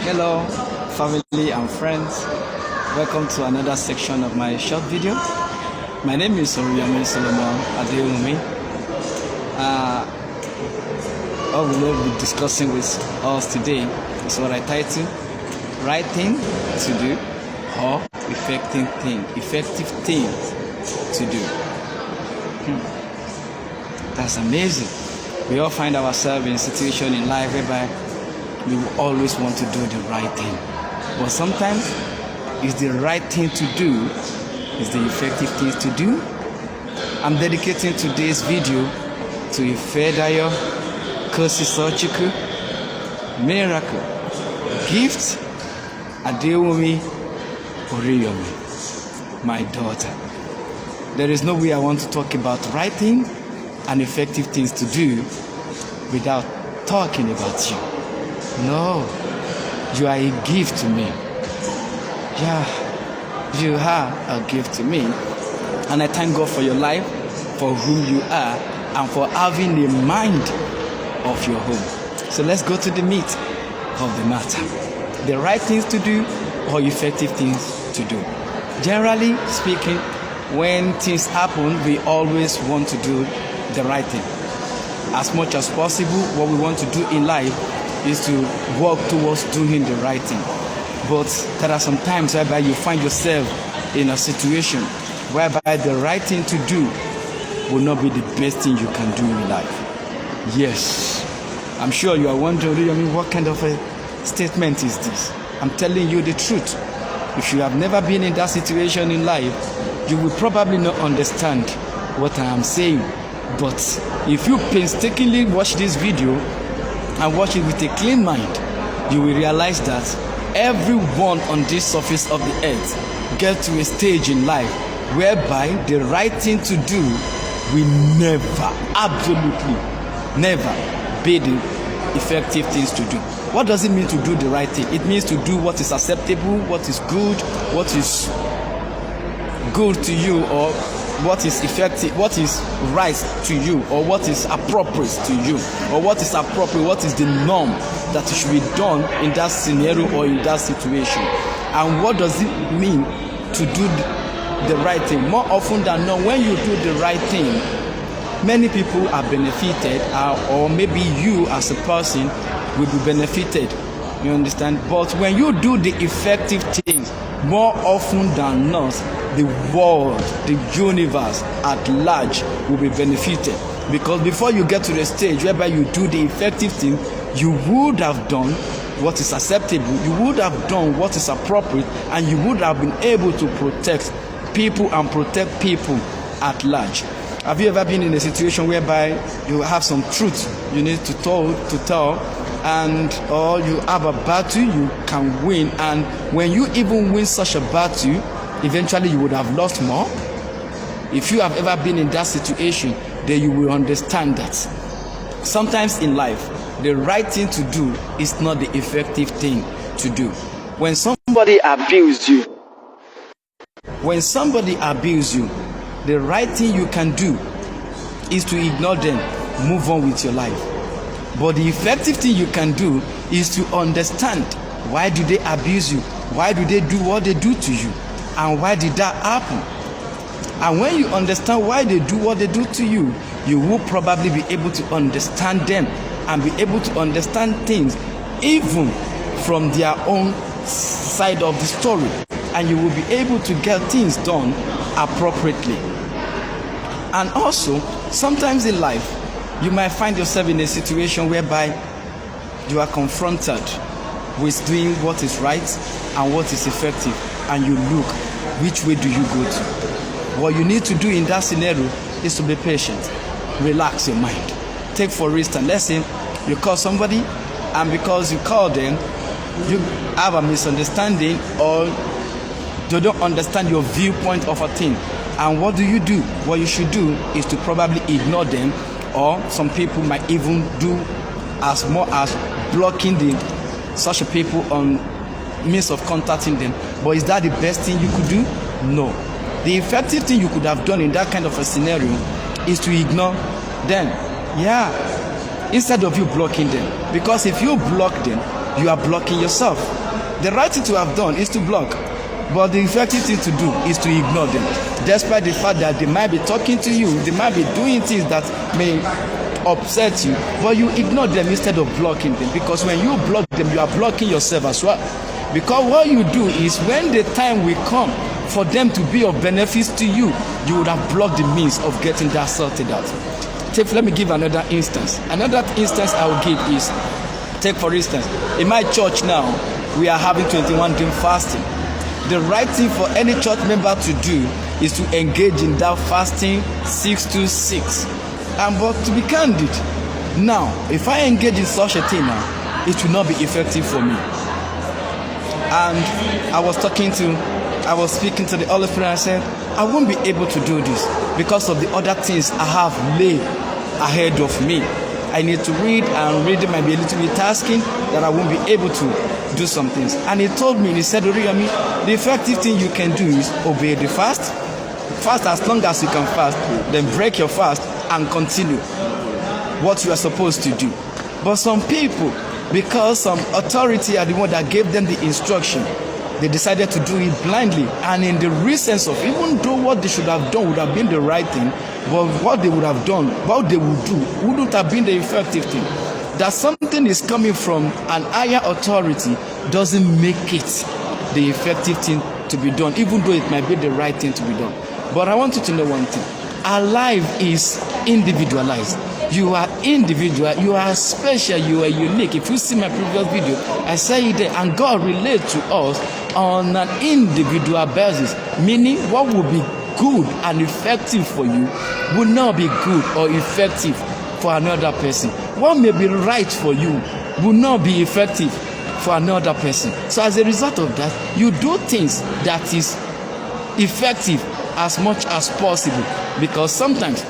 Hello, family and friends. Welcome to another section of my short video. My name is Oriyomi and what we will be discussing with us today is what I title right thing to do or effective things to do. That's amazing. We all find ourselves in a situation in life whereby we will always want to do the right thing, but sometimes it's the right thing to do is the effective things to do. I'm dedicating today's video to Ifedayo XoXo miracle gift Oriyomi Oriyomi, my daughter. There is no way I want to talk about right thing and effective things to do without talking about you. No, you are a gift to me. Yeah, you are a gift to me. And I thank God for your life, for whom you are, and for having a mind of your own. So let's go to the meat of the matter. The right things to do or effective things to do. Generally speaking, when things happen, we always want to do the right thing. As much as possible, what we want to do in life is to work towards doing the right thing. But there are some times whereby you find yourself in a situation whereby the right thing to do will not be the best thing you can do in life. Yes, I'm sure you are wondering, what kind of a statement is this? I'm telling you the truth. If you have never been in that situation in life, you will probably not understand what I am saying. But if you painstakingly watch this video and watch it with a clean mind, you will realize that everyone on this surface of the earth gets to a stage in life whereby the right thing to do will never, absolutely never be the effective things to do. What does it mean to do the right thing? It means to do what is acceptable, what is good to you, or what is effective, what is right to you, or what is appropriate to you, or what is appropriate, what is the norm that should be done in that scenario or in that situation. And what does it mean to do the right thing? More often than not, when you do the right thing, many people are benefited, or maybe you as a person will be benefited. You understand? But when you do the effective things, more often than not, the world, the universe at large will be benefited. Because before you get to the stage whereby you do the effective thing, you would have done what is acceptable, you would have done what is appropriate, and you would have been able to protect people and protect people at large. Have you ever been in a situation whereby you have some truth you need to tell, and or you have a battle you can win, and when you even win such a battle, eventually you would have lost more? If you have ever been in that situation, then you will understand that sometimes in life, the right thing to do is not the effective thing to do. When somebody abuses you, the right thing you can do is to ignore them, move on with your life. But the effective thing you can do is to understand, why do they abuse you? Why do they do what they do to you? And why did that happen? And when you understand why they do what they do to you, you will probably be able to understand them and be able to understand things even from their own side of the story. And you will be able to get things done appropriately. And also, sometimes in life, you might find yourself in a situation whereby you are confronted with doing what is right and what is effective, and you look, which way do you go to? What you need to do in that scenario is to be patient. Relax your mind. Take for instance, let's say you call somebody, and because you call them, you have a misunderstanding, or they don't understand your viewpoint of a thing. And what do? What you should do is to probably ignore them, or some people might even do as more as blocking such a people on means of contacting them. But is that the best thing you could do? No. The effective thing you could have done in that kind of a scenario is to ignore them. Yeah. Instead of you blocking them. Because if you block them, you are blocking yourself. The right thing to have done is to block, but the effective thing to do is to ignore them, despite the fact that they might be talking to you, they might be doing things that may upset you, but you ignore them instead of blocking them, because when you block them, you are blocking yourself as well. Because what you do is, when the time will come for them to be of benefits to you, you would have blocked the means of getting that sorted out. Let me give another instance. Another instance I will give is, take for instance, in my church now, we are having 21-day fasting. The right thing for any church member to do is to engage in that fasting 6 to 6. But to be candid, now, if I engage in such a thing now, it will not be effective for me. And I was speaking to the Holy Spirit, and I said, I won't be able to do this because of the other things I have laid ahead of me. I need to read, and reading might be a little bit tasking, that I won't be able to do some things. And he told me, he said, Oriyomi, the effective thing you can do is obey the fast. Fast as long as you can fast, then break your fast and continue what you are supposed to do. But some people, because some authority are the one that gave them the instruction, they decided to do it blindly, and in the reasons of, even though what they should have done would have been the right thing, but what they would have done, what they would do, wouldn't have been the effective thing. That something is coming from an higher authority doesn't make it the effective thing to be done, even though it might be the right thing to be done. But I want you to know one thing. Our life is individualized. You are individual, you are special, you are unique. If you see my previous video, I say it there, and God relates to us on an individual basis, meaning what will be good and effective for you will not be good or effective for another person. What may be right for you will not be effective for another person. So as a result of that, you do things that is effective as much as possible, because sometimes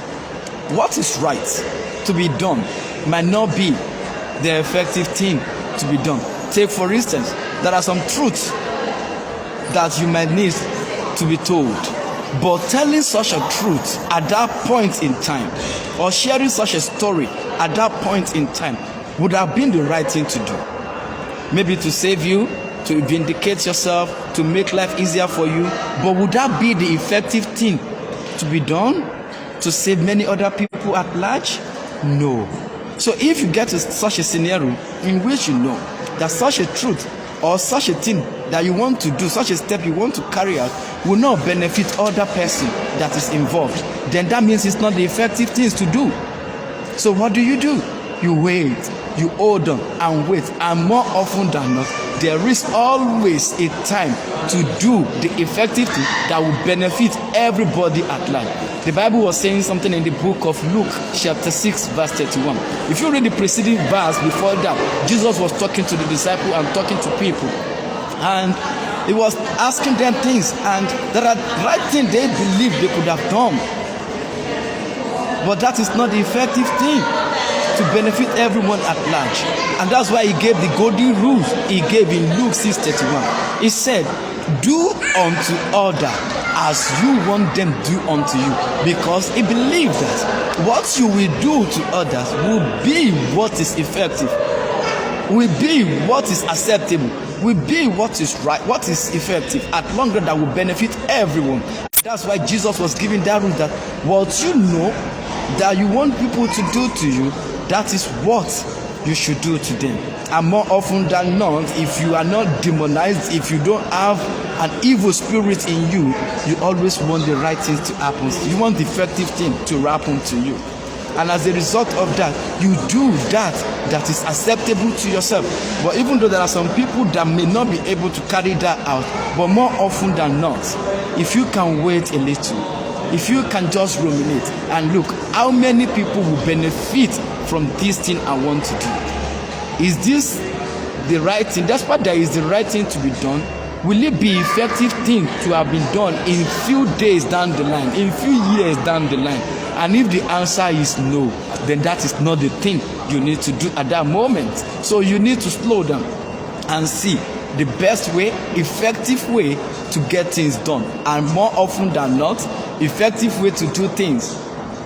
what is right to be done might not be the effective thing to be done. Take for instance, there are some truths that you might need to be told, but telling such a truth at that point in time, or sharing such a story at that point in time, would have been the right thing to do. Maybe to save you, to vindicate yourself, to make life easier for you, but would that be the effective thing to be done to save many other people at large? No. So if you get to such a scenario in which you know that such a truth or such a thing that you want to do, such a step you want to carry out, will not benefit other person that is involved, then that means it's not the effective things to do. So what do? You wait, you hold on and wait, and more often than not, there is always a time to do the effective thing that will benefit everybody at large. The Bible was saying something in the book of Luke, chapter 6, verse 31. If you read the preceding verse before that, Jesus was talking to the disciples and talking to people, and he was asking them things, and there are right things they believe they could have done, but that is not the effective thing to benefit everyone at large. And that's why he gave the golden rules he gave in Luke 6:31. He said, do unto others as you want them to do unto you, because he believed that what you will do to others will be what is effective, will be what is acceptable, will be what is right, what is effective at long run, that will benefit everyone. That's why Jesus was giving that rule, that what you know that you want people to do to you, that is what you should do to them. And more often than not, if you are not demonized, if you don't have an evil spirit in you, you always want the right things to happen. You want the effective thing to happen to you. And as a result of that, you do that is acceptable to yourself. But even though there are some people that may not be able to carry that out, but more often than not, if you can wait a little, if you can just ruminate and look, how many people will benefit from this thing I want to do? Is this the right thing? That's what there is the right thing to be done. Will it be effective thing to have been done in few days down the line, in few years down the line? And if the answer is no, then that is not the thing you need to do at that moment. So you need to slow down and see the best way, effective way to get things done. And more often than not, effective way to do things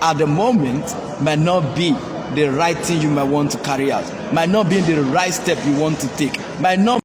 at the moment might not be the right thing you might want to carry out, might not be the right step you want to take, might not